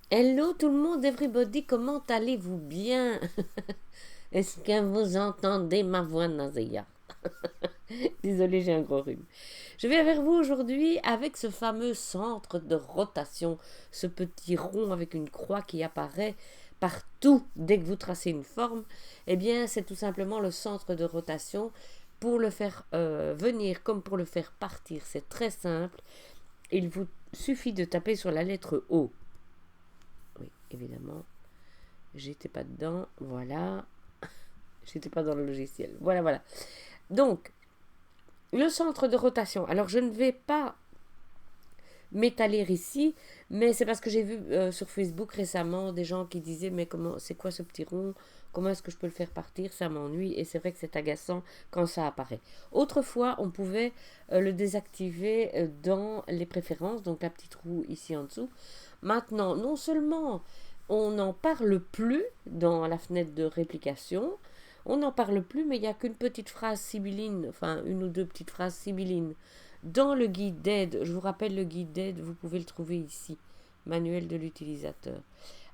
Hello tout le monde, everybody, comment allez-vous bien? Est-ce que vous entendez ma voix naséa? Désolée, j'ai un gros rhume. Je vais vers vous aujourd'hui avec ce fameux centre de rotation, ce petit rond avec une croix qui apparaît partout dès que vous tracez une forme. Eh bien, c'est tout simplement le centre de rotation. Pour le faire venir comme pour le faire partir, c'est très simple. Il vous suffit de taper sur la lettre O. Oui, évidemment, j'étais pas dedans. Voilà. J'étais pas dans le logiciel. Voilà, voilà. Donc, le centre de rotation. Alors, je ne vais pas m'étaler ici, mais c'est parce que j'ai vu sur Facebook récemment des gens qui disaient mais comment c'est quoi ce petit rond, comment est-ce que je peux le faire partir, ça m'ennuie et c'est vrai que c'est agaçant quand ça apparaît. Autrefois on pouvait le désactiver dans les préférences, donc la petite roue ici en dessous. Maintenant non seulement on n'en parle plus dans la fenêtre de réplication, on n'en parle plus, mais il n'y a qu'une petite phrase sibylline, enfin une ou deux petites phrases sibyllines dans le guide d'aide. Je vous rappelle le guide d'aide, vous pouvez le trouver ici, manuel de l'utilisateur.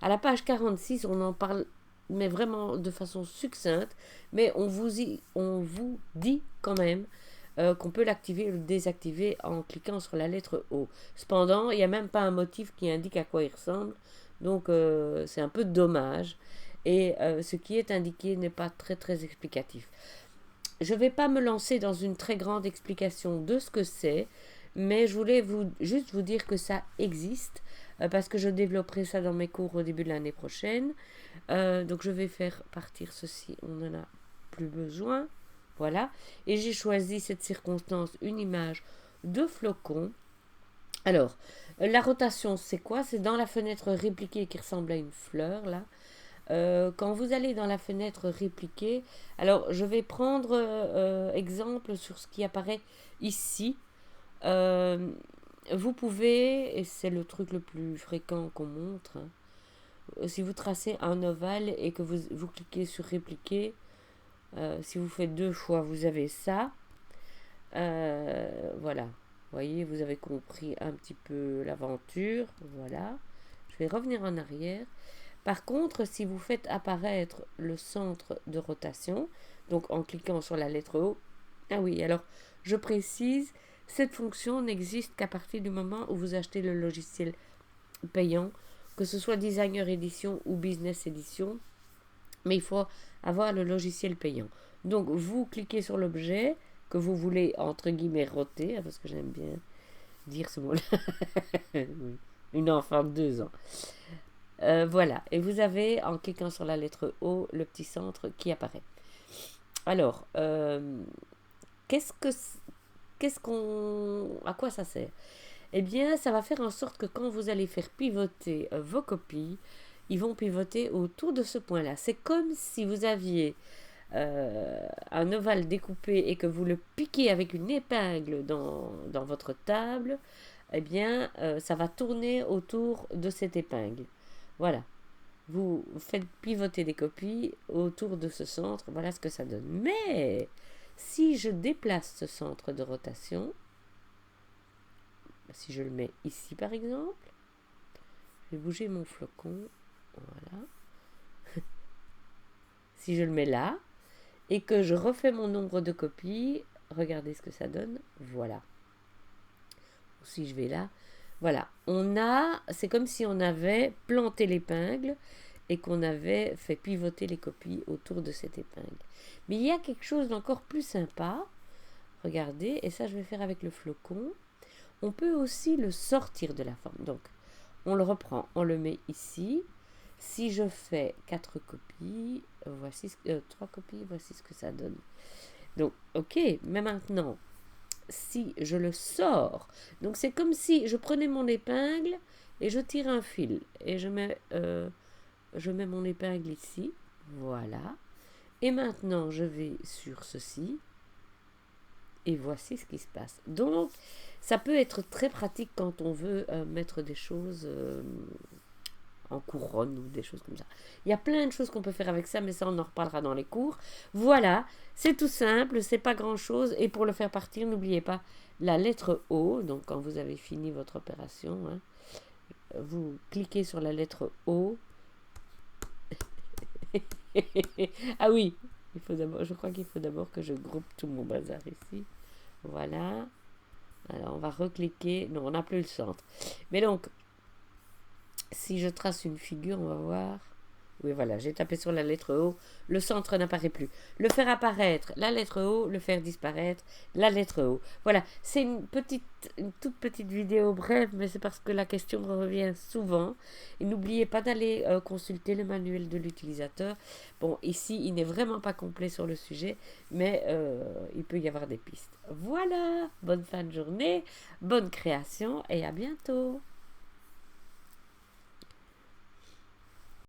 À la page 46, on en parle, mais vraiment de façon succincte, mais on vous dit quand même qu'on peut l'activer ou le désactiver en cliquant sur la lettre O. Cependant, il n'y a même pas un motif qui indique à quoi il ressemble, donc c'est un peu dommage. Et ce qui est indiqué n'est pas très très explicatif. Je ne vais pas me lancer dans une très grande explication de ce que c'est, mais je voulais juste vous dire que ça existe, parce que je développerai ça dans mes cours au début de l'année prochaine. Donc je vais faire partir ceci, on n'en a plus besoin. Voilà. Et j'ai choisi cette circonstance une image de flocon. Alors, la rotation, c'est quoi? C'est dans la fenêtre répliquée qui ressemble à une fleur, là. Quand vous allez dans la fenêtre répliquée, alors je vais prendre exemple sur ce qui apparaît ici. Euh, Vous pouvez, et c'est le truc le plus fréquent qu'on montre, hein, si vous tracez un ovale et que vous cliquez sur répliquer, si vous faites deux fois, vous avez ça. Voilà. Vous voyez, vous avez compris un petit peu l'aventure. Voilà. Je vais revenir en arrière. Par contre, si vous faites apparaître le centre de rotation, donc en cliquant sur la lettre O, ah oui, alors je précise, cette fonction n'existe qu'à partir du moment où vous achetez le logiciel payant, que ce soit Designer Edition ou Business Edition, mais il faut avoir le logiciel payant. Donc vous cliquez sur l'objet que vous voulez entre guillemets roter, parce que j'aime bien dire ce mot-là, une enfant de 2 ans. Voilà, et vous avez, en cliquant sur la lettre O, le petit centre qui apparaît. Alors, qu'est-ce que, à quoi ça sert? Eh bien, ça va faire en sorte que quand vous allez faire pivoter vos copies, ils vont pivoter autour de ce point-là. C'est comme si vous aviez un ovale découpé et que vous le piquez avec une épingle dans votre table. Eh bien, ça va tourner autour de cette épingle. Voilà. Vous faites pivoter des copies autour de ce centre, voilà ce que ça donne. Mais si je déplace ce centre de rotation, si je le mets ici par exemple, je vais bouger mon flocon, voilà. Si je le mets là et que je refais mon nombre de copies, regardez ce que ça donne, voilà. Si je vais là, voilà. C'est comme si on avait planté l'épingle et qu'on avait fait pivoter les copies autour de cette épingle. Mais il y a quelque chose d'encore plus sympa. Regardez, et ça je vais faire avec le flocon. On peut aussi le sortir de la forme. Donc, on le reprend, on le met ici. Si je fais 4 copies, 3 copies, voici ce que ça donne. Donc, ok, mais maintenant, si je le sors, donc c'est comme si je prenais mon épingle et je tire un fil. Et je mets mon épingle ici, voilà. Et maintenant, je vais sur ceci. Et voici ce qui se passe. Donc, ça peut être très pratique quand on veut mettre des choses en couronne ou des choses comme ça. Il y a plein de choses qu'on peut faire avec ça, mais ça, on en reparlera dans les cours. Voilà, c'est tout simple, c'est pas grand-chose. Et pour le faire partir, n'oubliez pas la lettre O. Donc, quand vous avez fini votre opération, hein, vous cliquez sur la lettre O. Ah oui, il faut d'abord, je crois qu'il faut d'abord que je groupe tout mon bazar ici. Voilà. Alors, on va recliquer. Non, on n'a plus le centre. Mais donc, si je trace une figure, on va voir. Oui, voilà, j'ai tapé sur la lettre O. Le centre n'apparaît plus. Le faire apparaître, la lettre O. Le faire disparaître, la lettre O. Voilà, c'est une toute petite vidéo brève, mais c'est parce que la question revient souvent. Et n'oubliez pas d'aller consulter le manuel de l'utilisateur. Bon, ici, il n'est vraiment pas complet sur le sujet, mais il peut y avoir des pistes. Voilà, bonne fin de journée, bonne création et à bientôt.